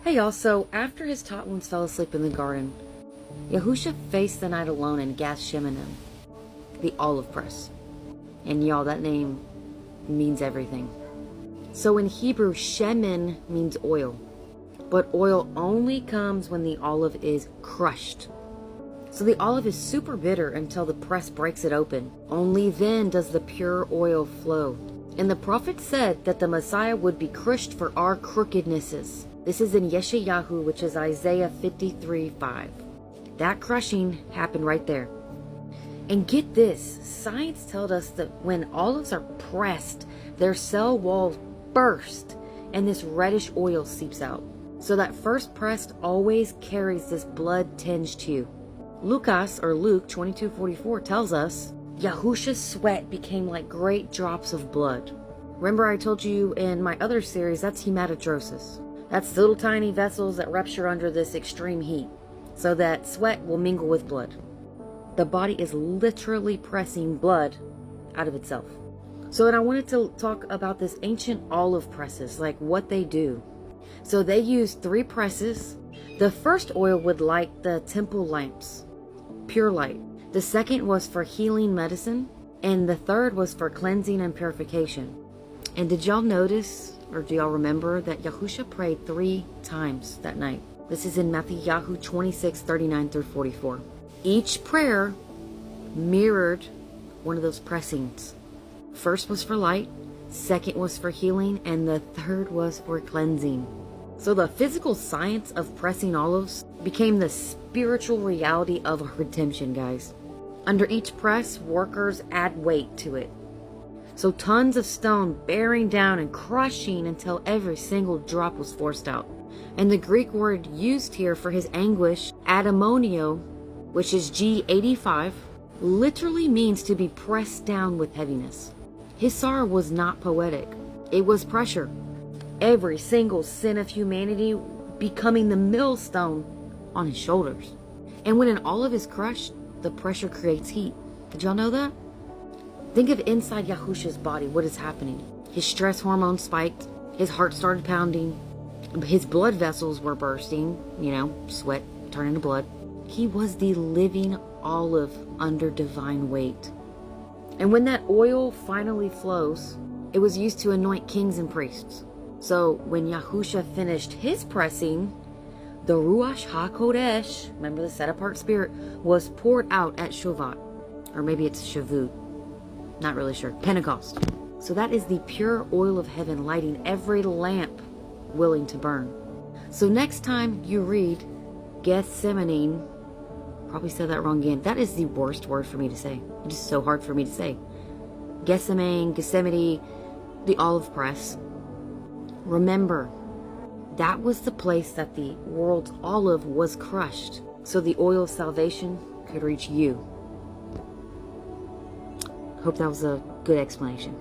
Hey y'all, so after his taught ones fell asleep in the garden, Yahusha faced the night alone in Gath Shemanim, the olive press. And y'all, that name means everything. So in Hebrew, shemen means oil. But oil only comes when the olive is crushed. So the olive is super bitter until the press breaks it open. Only then does the pure oil flow. And the prophet said that the Messiah would be crushed for our crookednesses. This is in Yeshayahu, which is Isaiah 53:5. That crushing happened right there. And get this, science tells us that when olives are pressed, their cell walls burst and this reddish oil seeps out. So that first press always carries this blood-tinged hue. Luke 22:44 tells us, Yahusha's sweat became like great drops of blood. Remember I told you in my other series, that's hematidrosis. That's little tiny vessels that rupture under this extreme heat, so that sweat will mingle with blood. The body is literally pressing blood out of itself. So then I wanted to talk about this ancient olive presses, like what they do. So they use 3 presses. The first oil would light the temple lamps, pure light. The second was for healing medicine, and the third was for cleansing and purification. And did y'all notice, or do y'all remember, that Yahusha prayed 3 times that night? This is in Matthew 26:39-44. Each prayer mirrored one of those pressings. First was for light, second was for healing, and the third was for cleansing. So the physical science of pressing olives became the spiritual reality of redemption, guys. Under each press, workers add weight to it. So tons of stone bearing down and crushing until every single drop was forced out. And the Greek word used here for his anguish, adamonio, which is G85, literally means to be pressed down with heaviness. His sorrow was not poetic. It was pressure. Every single sin of humanity becoming the millstone on his shoulders. And when an olive is crushed, the pressure creates heat. Did y'all know that? Think of inside Yahusha's body, what is happening. His stress hormone spiked, his heart started pounding, his blood vessels were bursting, sweat turning to blood. He was the living olive under divine weight. And when that oil finally flows, it was used to anoint kings and priests. So when Yahusha finished his pressing, the Ruach HaKodesh, remember the set-apart spirit, was poured out at Shavuot. Or maybe it's Shavuot. Not really sure. Pentecost. So that is the pure oil of heaven lighting every lamp willing to burn. So next time you read Gath Shemanim, probably said that wrong again. That is the worst word for me to say. It is so hard for me to say. Gethsemane, the olive press. Remember, that was the place that the world's olive was crushed, so the oil of salvation could reach you. Hope that was a good explanation.